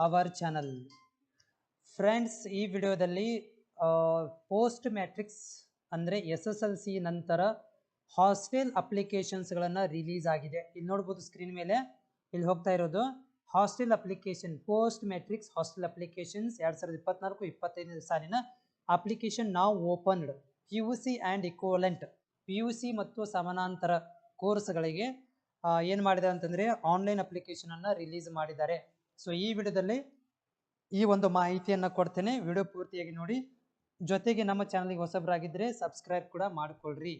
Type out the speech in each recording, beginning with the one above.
Our channel. Friends, ಈ ವಿಡಿಯೋದಲ್ಲಿ post matrix ಅಂದರೆ SSLC ನಂತರ ಹಾಸ್ಟೆಲ್ ಅಪ್ಲಿಕೇಶನ್ಸ್ಗಳನ್ನು ರಿಲೀಸ್ ಆಗಿದೆ. ಇಲ್ಲಿ ನೋಡ್ಬೋದು ಸ್ಕ್ರೀನ್ ಮೇಲೆ ಇಲ್ಲಿ ಹೋಗ್ತಾ ಇರೋದು hostel application, post matrix hostel applications 2024-25 ಸಾಲಿನ ಅಪ್ಲಿಕೇಶನ್ ನಾವು opened PUC and equivalent PUC ಮತ್ತು ಸಮಾನಾಂತರ ಕೋರ್ಸ್ಗಳಿಗೆ ಏನು ಮಾಡಿದ್ದಾರೆ ಅಂತಂದರೆ ಆನ್ಲೈನ್ ಅಪ್ಲಿಕೇಶನನ್ನು ರಿಲೀಸ್ ಮಾಡಿದ್ದಾರೆ. ಸೊ ಈ ವಿಡಿಯೋದಲ್ಲಿ ಈ ಒಂದು ಮಾಹಿತಿಯನ್ನು ಕೊಡ್ತೇನೆ, ವಿಡಿಯೋ ಪೂರ್ತಿಯಾಗಿ ನೋಡಿ. ಜೊತೆಗೆ ನಮ್ಮ ಚಾನಲ್ಗೆ ಹೊಸಬರಾಗಿದ್ದರೆ ಸಬ್ಸ್ಕ್ರೈಬ್ ಕೂಡ ಮಾಡಿಕೊಳ್ಳ್ರಿ.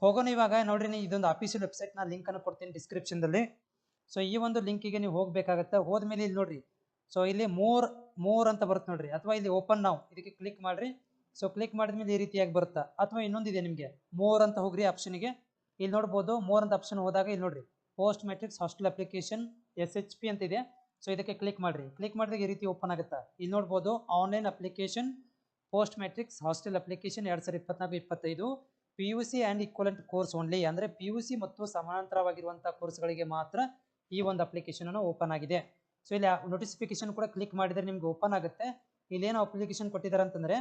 ಹೋಗೋಣ ಇವಾಗ. ನೋಡ್ರಿ, ಇದೊಂದು ಅಫಿಷಿಯಲ್ ವೆಬ್ಸೈಟ್ನ ಲಿಂಕನ್ನು ಕೊಡ್ತೀನಿ ಡಿಸ್ಕ್ರಿಪ್ಷನ್ದಲ್ಲಿ. ಸೊ ಈ ಒಂದು ಲಿಂಕಿಗೆ ನೀವು ಹೋಗಬೇಕಾಗತ್ತೆ. ಹೋದ್ಮೇಲೆ ಇಲ್ಲಿ ನೋಡ್ರಿ, ಸೊ ಇಲ್ಲಿ ಮೋರ್ ಅಂತ ಬರುತ್ತೆ ನೋಡ್ರಿ, ಅಥವಾ ಇಲ್ಲಿ ಓಪನ್ ನಾವು ಇದಕ್ಕೆ ಕ್ಲಿಕ್ ಮಾಡ್ರಿ. ಸೊ ಕ್ಲಿಕ್ ಮಾಡಿದ್ಮೇಲೆ ಈ ರೀತಿಯಾಗಿ ಬರುತ್ತಾ, ಅಥವಾ ಇನ್ನೊಂದಿದೆ ನಿಮಗೆ ಮೋರ್ ಅಂತ ಹೋಗ್ರಿ ಆಪ್ಷನ್ಗೆ. ಇಲ್ಲಿ ನೋಡ್ಬೋದು ಮೋರ್ ಅಂತ ಆಪ್ಷನ್ ಹೋದಾಗ ಇಲ್ಲಿ ನೋಡ್ರಿ post matrix hostel application SHP ಅಂತ ಇದೆ. ಸೊ ಇದಕ್ಕೆ ಕ್ಲಿಕ್ ಮಾಡ್ರಿ. ಕ್ಲಿಕ್ ಮಾಡಿದಾಗ ಈ ರೀತಿ ಓಪನ್ ಆಗುತ್ತೆ. ಇಲ್ಲಿ ನೋಡ್ಬೋದು online application post matrix hostel application 2024-25 PUC and equivalent course only, ಅಂದರೆ PUC ಮತ್ತು ಸಮಾನಾಂತರವಾಗಿರುವಂಥ ಕೋರ್ಸ್ಗಳಿಗೆ ಮಾತ್ರ ಈ ಒಂದು ಅಪ್ಲಿಕೇಶನ್ ಅನ್ನು ಓಪನ್ ಆಗಿದೆ. ಸೊ ಇಲ್ಲಿ ನೋಟಿಫಿಕೇಶನ್ ಕೂಡ ಕ್ಲಿಕ್ ಮಾಡಿದರೆ ನಿಮ್ಗೆ ಓಪನ್ ಆಗುತ್ತೆ. ಇಲ್ಲೇನು ಅಪ್ಲಿಕೇಶನ್ ಕೊಟ್ಟಿದ್ದಾರೆ ಅಂತಂದರೆ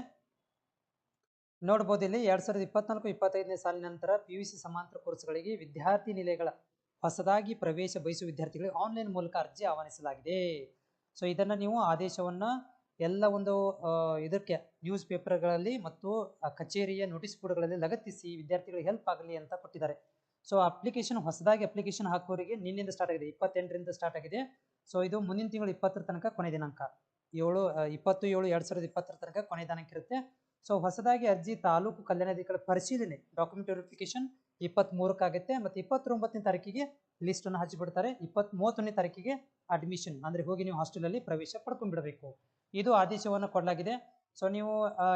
ನೋಡ್ಬೋದು, ಇಲ್ಲಿ 2024-25 ಸಾಲಿನ ನಂತರ PUC ಸಮಾಂತರ ಕೋರ್ಸ್ಗಳಿಗೆ ವಿದ್ಯಾರ್ಥಿ ನಿಲಯಗಳ ಹೊಸದಾಗಿ ಪ್ರವೇಶ ಬಯಸುವ ವಿದ್ಯಾರ್ಥಿಗಳಿಗೆ ಆನ್ಲೈನ್ ಮೂಲಕ ಅರ್ಜಿ ಆಹ್ವಾನಿಸಲಾಗಿದೆ. ಸೊ ಇದನ್ನು ನೀವು ಆದೇಶವನ್ನು ಎಲ್ಲ ಒಂದು ಇದಕ್ಕೆ ನ್ಯೂಸ್ ಪೇಪರ್ಗಳಲ್ಲಿ ಮತ್ತು ಕಚೇರಿಯ ನೋಟಿಸ್ ಬೋರ್ಡ್ಗಳಲ್ಲಿ ಲಗತ್ತಿಸಿ ವಿದ್ಯಾರ್ಥಿಗಳಿಗೆ ಹೆಲ್ಪ್ ಆಗಲಿ ಅಂತ ಕೊಟ್ಟಿದ್ದಾರೆ. ಸೊ ಅಪ್ಲಿಕೇಶನ್ ಹೊಸದಾಗಿ ಅಪ್ಲಿಕೇಶನ್ ಹಾಕೋರಿಗೆ ನಿನ್ನಿಂದ ಸ್ಟಾರ್ಟ್ ಆಗಿದೆ, 28ರಿಂದ ಸ್ಟಾರ್ಟ್ ಆಗಿದೆ. ಸೊ ಇದು ಮುಂದಿನ ತಿಂಗಳು 20 ತನಕ ಕೊನೆ ದಿನಾಂಕ, 20/7/2020 ತನಕ ಕೊನೆ ದಿನಾಂಕ ಇರುತ್ತೆ. ಸೊ ಹೊಸದಾಗಿ ಅರ್ಜಿ ತಾಲೂಕು ಕಲ್ಯಾಣಾಧಿಕಾರಿ ಪರಿಶೀಲನೆ ಡಾಕ್ಯುಮೆಂಟ್ ವೆರಿಫಿಕೇಶನ್ 23ಕ್ಕೆ ಆಗುತ್ತೆ. ಮತ್ತು 29ನೇ ತಾರೀಕಿಗೆ ಲಿಸ್ಟನ್ನು ಹಚ್ಚಿಬಿಡ್ತಾರೆ. 31ನೇ ತಾರೀಕಿಗೆ ಅಡ್ಮಿಷನ್, ಅಂದರೆ ಹೋಗಿ ನೀವು ಹಾಸ್ಟೆಲಲ್ಲಿ ಪ್ರವೇಶ ಪಡ್ಕೊಂಡ್ಬಿಡಬೇಕು. ಇದು ಆದೇಶವನ್ನು ಕೊಡಲಾಗಿದೆ. ಸೊ ನೀವು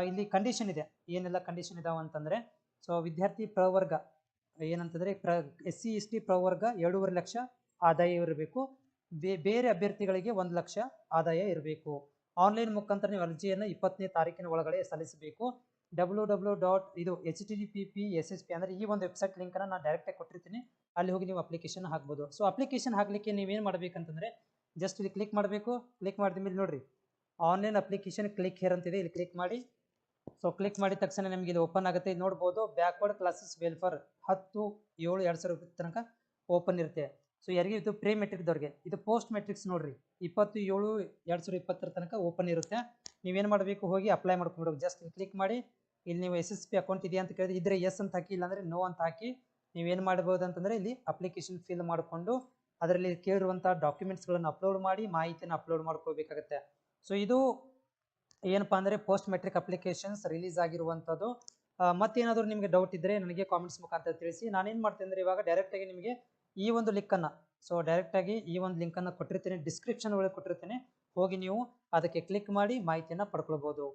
ಇಲ್ಲಿ ಕಂಡೀಷನ್ ಇದೆ, ಏನೆಲ್ಲ ಕಂಡೀಷನ್ ಇದಾವೆ ಅಂತಂದರೆ, ಸೊ ವಿದ್ಯಾರ್ಥಿ ಪ್ರವರ್ಗ ಏನಂತಂದರೆ SC ST ಪ್ರವರ್ಗ 2.5 ಲಕ್ಷ ಆದಾಯ ಇರಬೇಕು. ಬೇರೆ ಅಭ್ಯರ್ಥಿಗಳಿಗೆ 1 ಲಕ್ಷ ಆದಾಯ ಇರಬೇಕು. ಆನ್ಲೈನ್ ಮುಖಾಂತರ ನೀವು ಅರ್ಜಿಯನ್ನು 20ನೇ ತಾರೀಕಿನ ಒಳಗಡೆ ಸಲ್ಲಿಸಬೇಕು. ಇದು HTTPS/SSP ಅಂದರೆ ಈ ಒಂದು ವೆಬ್ಸೈಟ್ ಲಿಂಕನ್ನು ನಾನು ಡೈರೆಕ್ಟಾಗಿ ಕೊಟ್ಟಿರ್ತೀನಿ, ಅಲ್ಲಿ ಹೋಗಿ ನೀವು ಅಪ್ಲಿಕೇಶನ್ ಹಾಕ್ಬೋದು. ಸೊ ಅಪ್ಲಿಕೇಶನ್ ಹಾಕಲಿಕ್ಕೆ ನೀವೇನು ಮಾಡಬೇಕಂತಂದರೆ ಜಸ್ಟ್ ಇಲ್ಲಿ ಕ್ಲಿಕ್ ಮಾಡಬೇಕು. ಕ್ಲಿಕ್ ಮಾಡಿದ ಮೇಲೆ ನೋಡಿರಿ ಆನ್ಲೈನ್ ಅಪ್ಲಿಕೇಶನ್ ಕ್ಲಿಕ್ ಹೇರ್ ಅಂತಿದೆ, ಇಲ್ಲಿ ಕ್ಲಿಕ್ ಮಾಡಿ. ಸೊ ಕ್ಲಿಕ್ ಮಾಡಿದ ತಕ್ಷಣ ನಿಮಗೆ ಇದು ಓಪನ್ ಆಗುತ್ತೆ. ಇಲ್ಲಿ ನೋಡ್ಬೋದು ಬ್ಯಾಕ್ವರ್ಡ್ ಕ್ಲಾಸಸ್ ವೆಲ್ಫೇರ್ 10/7/2020 ತನಕ ಓಪನ್ ಇರುತ್ತೆ. ಸೊ ಯಾರಿಗೆ ಇದು ಪ್ರೀ ಮೆಟ್ರಿಕ್ದವ್ರಿಗೆ, ಇದು ಪೋಸ್ಟ್ ಮೆಟ್ರಿಕ್ಸ್ ನೋಡ್ರಿ 20/7/2020 ತನಕ ಓಪನ್ ಇರುತ್ತೆ. ನೀವೇನು ಮಾಡಬೇಕು, ಹೋಗಿ ಅಪ್ಲೈ ಮಾಡ್ಕೊಂಡ್ಬಿಡೋದು. ಜಸ್ಟ್ ಕ್ಲಿಕ್ ಮಾಡಿ, ಇಲ್ಲಿ ನೀವು SSP ಅಕೌಂಟ್ ಇದೆಯಾ ಅಂತ ಕೇಳಿದ್ರೆ ಇದ್ರೆ ಎಸ್ ಅಂತ ಹಾಕಿ, ಇಲ್ಲಾಂದರೆ ನೋ ಅಂತ ಹಾಕಿ ನೀವೇನು ಮಾಡ್ಬೋದು ಅಂತಂದರೆ ಇಲ್ಲಿ ಅಪ್ಲಿಕೇಶನ್ ಫಿಲ್ ಮಾಡಿಕೊಂಡು ಅದರಲ್ಲಿ ಕೇಳಿರುವಂಥ ಡಾಕ್ಯುಮೆಂಟ್ಸ್ಗಳನ್ನು ಅಪ್ಲೋಡ್ ಮಾಡಿ ಮಾಹಿತಿಯನ್ನು ಅಪ್ಲೋಡ್ ಮಾಡ್ಕೋಬೇಕಾಗತ್ತೆ. ಸೊ ಇದು ಏನಪ್ಪಾ ಅಂದರೆ ಪೋಸ್ಟ್ ಮೆಟ್ರಿಕ್ ಅಪ್ಲಿಕೇಶನ್ಸ್ ರಿಲೀಸ್ ಆಗಿರುವಂಥದ್ದು. ಮತ್ತೇನಾದರೂ ನಿಮಗೆ ಡೌಟ್ ಇದ್ದರೆ ನನಗೆ ಕಾಮೆಂಟ್ಸ್ ಮುಖಾಂತರ ತಿಳಿಸಿ. ನಾನೇನು ಮಾಡ್ತೇನೆ ಅಂದರೆ ಇವಾಗ ಡೈರೆಕ್ಟಾಗಿ ನಿಮಗೆ ಈ ಒಂದು ಲಿಂಕನ್ನು, ಸೊ ಡೈರೆಕ್ಟಾಗಿ ಈ ಒಂದು ಲಿಂಕನ್ನು ಕೊಟ್ಟಿರ್ತೀನಿ, ಡಿಸ್ಕ್ರಿಪ್ಷನ್ ಒಳಗೆ ಕೊಟ್ಟಿರ್ತೀನಿ, ಹೋಗಿ ನೀವು ಅದಕ್ಕೆ ಕ್ಲಿಕ್ ಮಾಡಿ ಮಾಹಿತಿಯನ್ನು ಪಡ್ಕೊಳ್ಬೋದು.